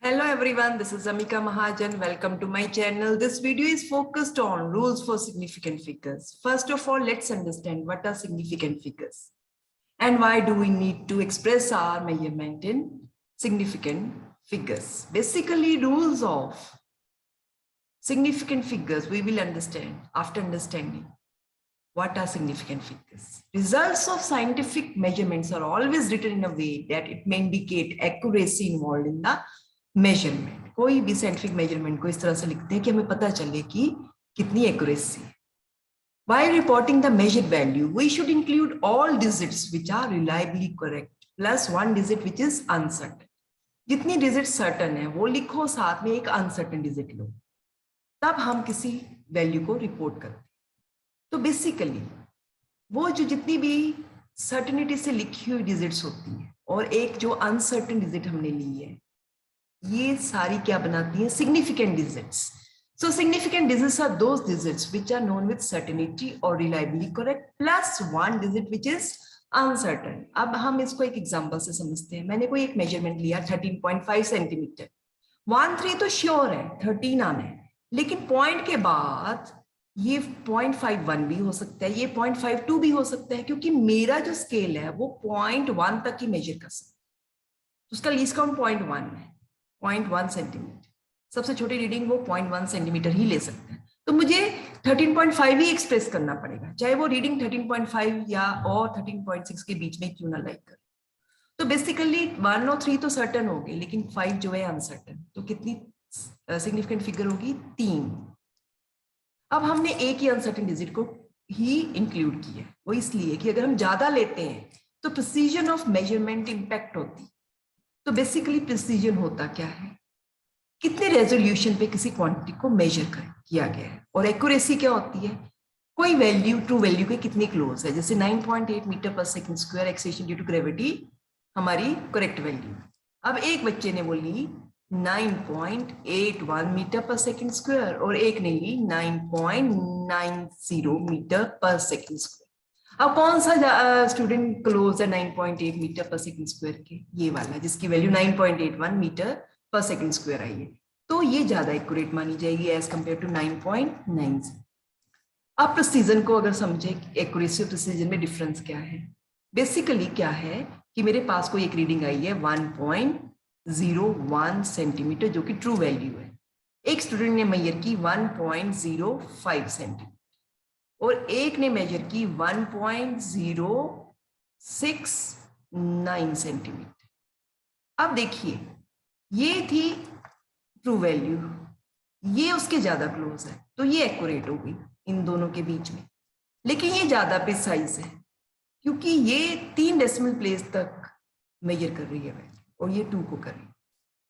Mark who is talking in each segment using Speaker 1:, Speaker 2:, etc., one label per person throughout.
Speaker 1: Hello everyone, this is Amika Mahajan. Welcome to my channel. This video is focused on rules for significant figures. First of all, let's understand what are significant figures and why do we need to express our measurement in significant figures. Basically, rules of significant figures we will understand after understanding what are significant figures. Results of scientific measurements are always written in a way that it may indicate accuracy involved in the measurement. कोई भी scientific measurement को इस तरह से लिखते हैं कि हमें पता चले कि कितनी एक्यूरेसी है। While reporting the measured value, we should include all digits which are reliably correct plus one digit which is uncertain. जितनी डिजिट सर्टन है वो लिखो, साथ में एक अनसर्टन डिजिट लो, तब हम किसी वैल्यू को रिपोर्ट करते हैं। तो बेसिकली वो जो जितनी भी सर्टेनिटी से लिखी हुई डिजिट्स होती है और एक जो अनसर्टन डिजिट हमने ली है, ये सारी क्या बनाती हैं? Significant digits. So significant digits are those digits which are known with certainty और reliably correct plus one digit which is uncertain. अब हम इसको एक एग्जांपल से समझते हैं। मैंने कोई एक मेजरमेंट लिया 13.5 सेंटीमीटर। 1.3 तो श्योर है, 13 आना है, लेकिन पॉइंट के बाद ये 0.51 भी हो सकता है, ये 0.52 भी हो सकता है, क्योंकि मेरा जो स्केल है वो 0.1 तक ही मेजर कर सकता है। उसका लीस्ट काउंट 0.1 है, 0.1 सेंटीमीटर। सबसे छोटी रीडिंग वो 0.1 सेंटीमीटर ही ले सकते हैं। तो मुझे 13.5 ही एक्सप्रेस करना पड़ेगा, चाहे वो रीडिंग 13.5 या और 13.6 के बीच में क्यों ना लाइक करे। तो बेसिकली 1 और 3 तो सर्टन हो गए, लेकिन 5 जो है अनसर्टन। तो कितनी सिग्निफिकेंट फिगर होगी? 3। अब हमने एक ही अनसर्टन डिजिट को ही इंक्लूड किया, वो इसलिए कि अगर हम ज्यादा लेते हैं तो प्रिसीजन ऑफ मेजरमेंट इंपैक्ट होती। तो बेसिकली प्रिसीजन होता क्या है? कितने रेजोल्यूशन पे किसी क्वांटिटी को मेजर किया गया है। और एक्यूरेसी क्या होती है? कोई वैल्यू ट्रू वैल्यू के कितनी क्लोज है। जैसे 9.8 मीटर पर second square acceleration due to gravity हमारी करेक्ट वैल्यू। अब एक बच्चे ने बोली 9.81 मीटर पर सेकंड स्क्वायर और एक ने ली 9.90 मीटर पर सेकंड स्क्वायर। अब कौन सा स्टूडेंट क्लोज है 9.8 मीटर पर सेकंड स्क्वायर के? ये वाला, जिसकी वैल्यू 9.81 मीटर पर सेकंड स्क्वायर आई है। तो ये ज्यादा एक्यूरेट मानी जाएगी एज कंपेयर टू 9.90। अब प्रिसीजन को अगर समझे, एक्यूरेसी और प्रिसीजन में डिफरेंस क्या है? बेसिकली क्या है कि मेरे पास कोई एक रीडिंग आई है 1.01 सेंटीमीटर, जो कि ट्रू वैल्यू है। एक स्टूडेंट ने मेजर की 1.05 सेंटीमीटर और एक ने मेजर की 1.069 सेंटीमीटर। अब देखिए, ये थी ट्रू वैल्यू, ये उसके ज्यादा क्लोज है, तो ये एक्यूरेट होगी इन दोनों के बीच में। लेकिन ये ज्यादा प्रिसाइज है क्योंकि ये 3 डेसिमल प्लेस तक मेजर कर रही है वैल्यू और ये 2 को कर रही है।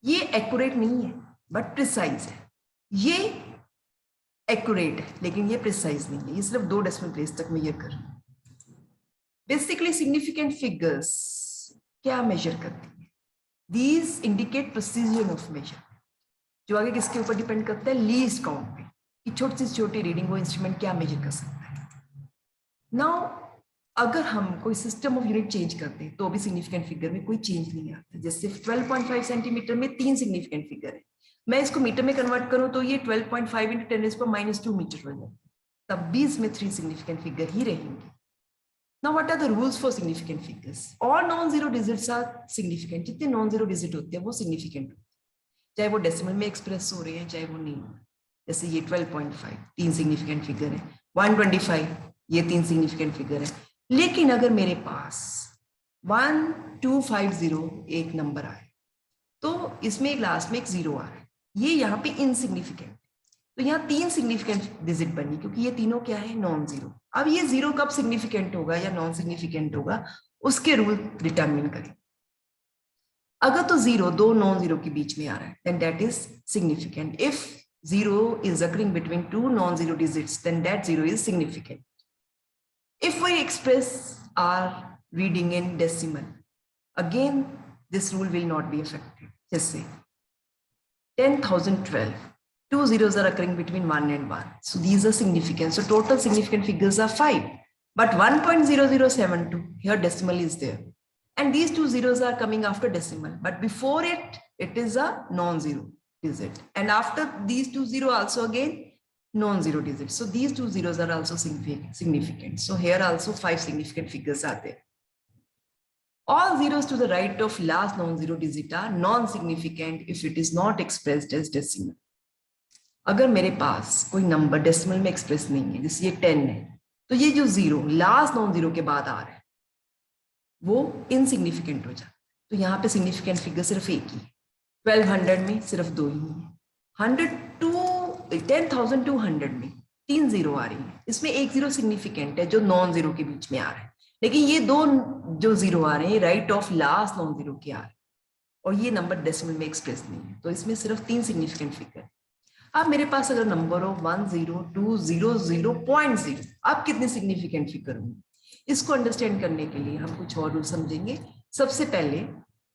Speaker 1: ये एक्यूरेट नहीं है बट प्रिसाइज है। ये एक्यूरेट है लेकिन ये प्रिसाइज नहीं है, ये सिर्फ 2 डेसिमल प्लेस तक मेजर कर रही है। बेसिकली सिग्निफिकेंट फिगर्स क्या मेजर करती है? These indicate precision of measure, जो आगे किसके ऊपर डिपेंड करता है? लीस्ट काउंट पे, कि छोटी से छोटी रीडिंग वो इंस्ट्रूमेंट क्या मेजर कर सकता है। नाउ अगर हम कोई सिस्टम ऑफ यूनिट चेंज करते हैं तो भी सिग्निफिकेंट फिगर में कोई चेंज नहीं आता। जैसे 12.5 सेंटीमीटर में 3 सिग्निफिकेंट फिगर है, मैं इसको मीटर में कन्वर्ट करूं तो ये 12.5 × 10⁻² मीटर हो जाता है, तब भी इसमें 3 सिग्निफिकेंट फिगर ही रहेंगे। Now what are the rules for significant figures? All non zero digits are significant. जितने नॉन जीरो डिजिट होते हैं वो सिग्निफिकेंट होते हैं, चाहे वो डेसिमल में एक्सप्रेस हो रहे हैं चाहे वो नहीं। जैसे ये 12.5 3 सिग्निफिकेंट फिगर है, 125 ये 3 सिग्निफिकेंट फिगर है। लेकिन अगर मेरे पास 1250 एक नंबर आए तो इसमें लास्ट में एक 0 आ रहा है, ये यहाँ पे इनसिग्निफिकेंट। तो यहाँ 3 सिग्निफिकेंट डिजिट बनी क्योंकि ये तीनों क्या है? Non zero. अब ये 0 कब सिग्निफिकेंट होगा या नॉन सिग्निफिकेंट होगा, उसके रूल डिटरमिन करें। अगर तो 0 2 नॉन जीरो के बीच में आ रहा है then that is significant. If 0 is occurring between 2 non-zero digits, then that 0 is significant. If we express our reading in decimal, again this rule will not be effective. Just say 10,012, 2 zeros are occurring between 1 and 1, so these are significant. So total significant figures are 5, but 1.0072 here decimal is there, and these 2 zeros are coming after decimal, but before it it is a non-zero digit, and after these two zero also again non-zero digits. So these two zeros are also significant. So here also 5 significant figures are there. All zeros to the right of last non-zero digit are non-significant if it is not expressed as decimal. अगर मेरे पास कोई number decimal में express नहीं है, जैसे ये 10 है, तो ये जो जीरो लास्ट नॉन जीरो के बाद आ रहा है वो इनसिग्निफिकेंट हो जाता है. तो यहाँ पे सिग्निफिकेंट फिगर सिर्फ एक ही है. 1200 में सिर्फ 2 ही है. 100 to 10,200 में 3 जीरो आ रही है. इसमें एक जीरो सिग्निफिकेंट है जो नॉन जीरो के बीच में आ रहा है, लेकिन ये दो जो जीरो आ रहे हैं right of last non zero के आ रहे हैं और ये नंबर डेसिमल में एक्सप्रेस नहीं है. तो इसमें सिर्फ 3 सिग्निफिकेंट फिगर. अब मेरे पास अगर नंबर हो 1 0 2 0 0.0, अब कितने सिग्निफिकेंट फिगर होंगे? इसको अंडरस्टैंड करने के लिए हम कुछ और रूल समझेंगे. सबसे पहले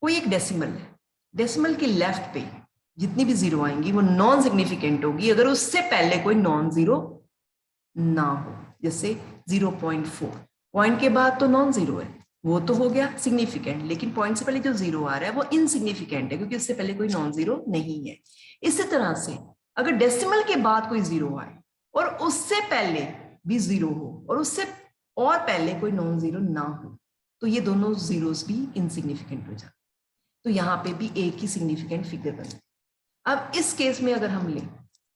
Speaker 1: कोई एक डेसिमल है, डेसिमल के लेफ्ट पे जितनी भी जीरो आएंगी वो नॉन सिग्निफिकेंट होगी अगर उससे पहले कोई नॉन जीरो ना हो. जैसे 0.4, पॉइंट के बाद तो नॉन जीरो है, वो तो हो गया सिग्निफिकेंट, लेकिन पॉइंट से पहले जो जीरो आ रहा है वो इनसिग्निफिकेंट है क्योंकि उससे पहले कोई नॉन जीरो नहीं है. इसी तरह से अगर डेसिमल के बाद कोई जीरो आए और उससे पहले भी जीरो हो और उससे और पहले कोई नॉन जीरो ना हो तो ये दोनों जीरोस भी इनसिग्निफिकेंट हो जाते. तो यहाँ पे भी एक ही सिग्निफिकेंट फिगर बने. अब इस केस में अगर हम लें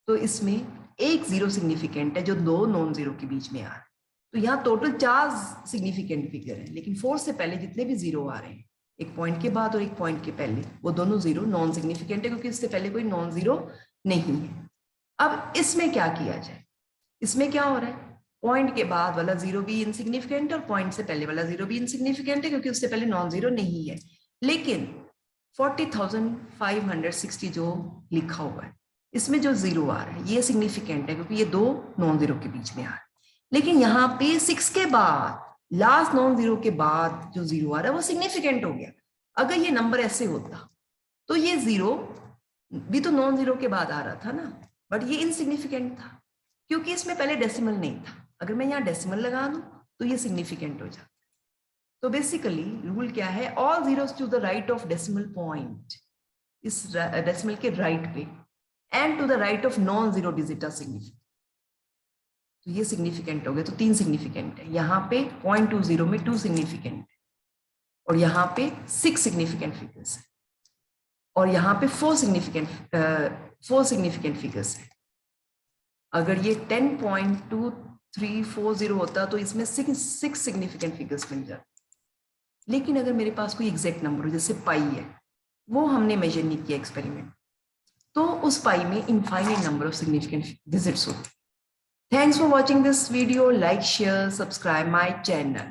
Speaker 1: तो इसमें एक जीरो सिग्निफिकेंट है जो दो नॉन जीरो के बीच में आ रहा है. तो यहाँ टोटल 4 सिग्निफिकेंट फिगर है, लेकिन 4 से पहले जितने भी जीरो आ रहे हैं एक पॉइंट के बाद और एक पॉइंट के पहले वो दोनों जीरो नॉन सिग्निफिकेंट है क्योंकि इससे पहले कोई नॉन जीरो नहीं है. अब इसमें क्या किया जाए? इसमें क्या हो रहा है? पॉइंट के बाद वाला जीरो भी इनसिग्निफिकेंट और पॉइंट से पहले वाला जीरो भी इनसिग्निफिकेंट है क्योंकि उससे पहले नॉन जीरो नहीं है. लेकिन 40,560 जो लिखा हुआ है इसमें जो जीरो आ रहा है ये सिग्निफिकेंट है क्योंकि ये दो नॉन जीरो के बीच में आ रहा है. लेकिन यहाँ पे 6 के बाद लास्ट नॉन जीरो के बाद जो जीरो आ रहा है वो सिग्निफिकेंट हो गया. अगर ये नंबर ऐसे होता तो ये जीरो भी तो नॉन जीरो के बाद आ रहा था ना, बट ये इनसिग्निफिकेंट था क्योंकि इसमें पहले डेसिमल नहीं था. अगर मैं यहाँ डेसिमल लगा दूं तो ये सिग्निफिकेंट हो जाता. तो बेसिकली रूल क्या है? All zeros to the right of decimal point, इस डेसिमल के राइट पे, and to the right of non zero digit are significant. तो ये सिग्निफिकेंट हो गए. तो 3 सिग्निफिकेंट है. यहाँ पे 0.20 में 2 सिग्निफिकेंट है और यहाँ पे 6 सिग्निफिकेंट फिगर्स है और यहाँ पे 4 सिग्निफिकेंट फिगर्स है. अगर ये 10.2340 होता तो इसमें 6 सिग्निफिकेंट फिगर्स मिल जाते. लेकिन अगर मेरे पास कोई एग्जैक्ट नंबर हो जैसे पाई है, वो हमने मेजर नहीं किया एक्सपेरिमेंट, तो उस पाई में infinite number of significant digits होते. Thanks for watching this video. Like, share, subscribe my channel.